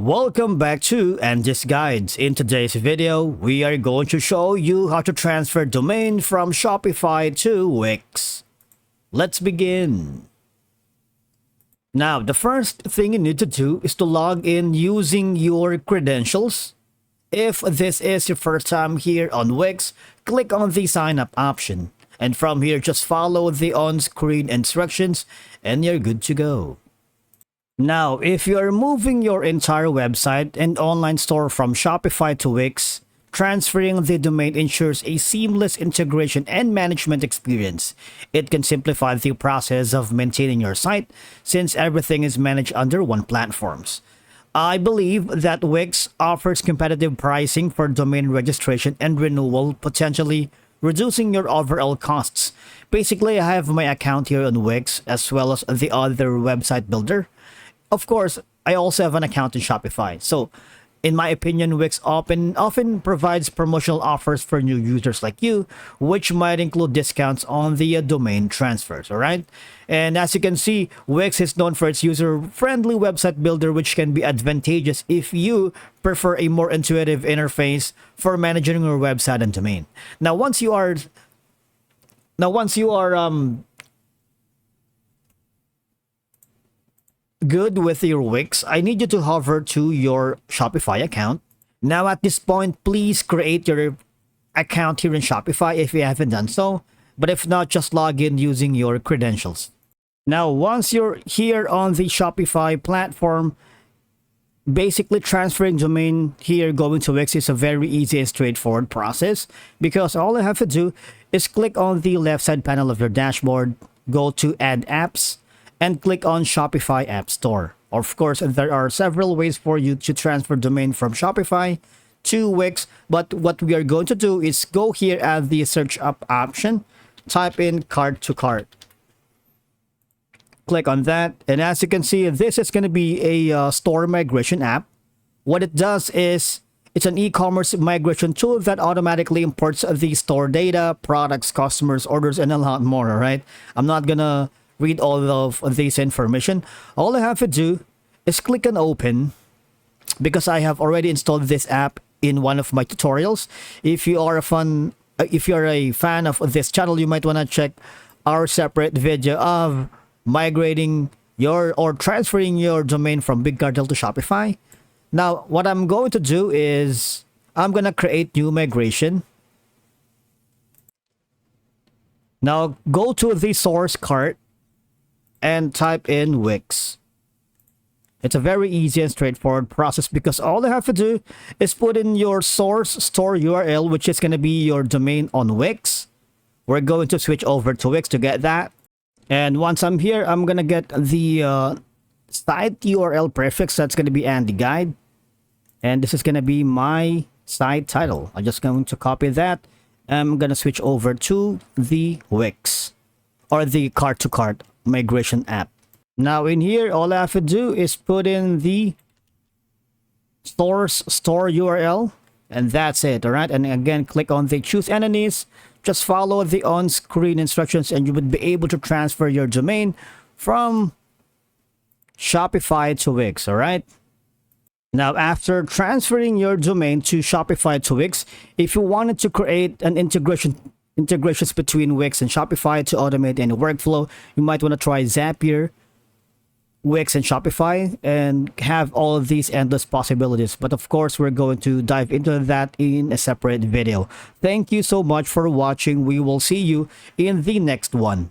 Welcome back to Angie's Guides. In today's video, we are going to show you how to transfer domain from Shopify to Wix. Let's begin. Now, the first thing you need to do is to log in using your credentials. If this is your first time here on Wix, click on the sign up option. And from here, just follow the on-screen instructions and you're good to go. Now, if you're moving your entire website and online store from Shopify to Wix, transferring the domain ensures a seamless integration and management experience. It can simplify the process of maintaining your site since everything is managed under one platform. I believe that Wix offers competitive pricing for domain registration and renewal, potentially reducing your overall costs. Basically, I have my account here on Wix as well as the other website builder. Of course, I also have an account in Shopify. So, in my opinion, Wix often provides promotional offers for new users like you, which might include discounts on the domain transfers, alright? And as you can see, Wix is known for its user-friendly website builder, which can be advantageous if you prefer a more intuitive interface for managing your website and domain. Now, once you are good with your Wix, I need you to hover to your Shopify account. Now at this point, please create your account here in Shopify if you haven't done so. But if not, just log in using your credentials. Now, once you're here on the Shopify platform, basically transferring domain here going to Wix is a very easy and straightforward process because all I have to do is click on the left side panel of your dashboard, go to Add Apps, and click on Shopify App Store. Of course, there are several ways for you to transfer domain from Shopify to Wix, but what we are going to do is go here at the search up option, type in cart to cart. Click on that, and as you can see, this is going to be a store migration app. What it does is it's an e-commerce migration tool that automatically imports the store data, products, customers, orders, and a lot more, all right? I'm not gonna read all of this information. All I have to do is click on open because I have already installed this app in one of my tutorials. If you are a fan of this channel, you might want to check our separate video of migrating or transferring your domain from Big Cartel to Shopify. Now, what I'm going to do is I'm going to create new migration. Now, go to the source cart and type in Wix. It's a very easy and straightforward process because all I have to do is put in your source store URL, which is going to be your domain on Wix. We're going to switch over to Wix to get that. And once I'm here, I'm going to get the site URL prefix. That's going to be Andy Guide. And this is going to be my site title. I'm just going to copy that. I'm going to switch over to the Wix or the cart to cart migration app. Now in here, all I have to do is put in the source store URL, and that's it. All right, and again, click on the choose entities. Just follow the on-screen instructions and you would be able to transfer your domain from Shopify to Wix. All right, now after transferring your domain to Shopify to Wix, if you wanted to create an integrations between Wix and Shopify to automate any workflow, you might want to try Zapier, Wix, and Shopify and have all of these endless possibilities. But of course, we're going to dive into that in a separate video. Thank you so much for watching. We will see you in the next one.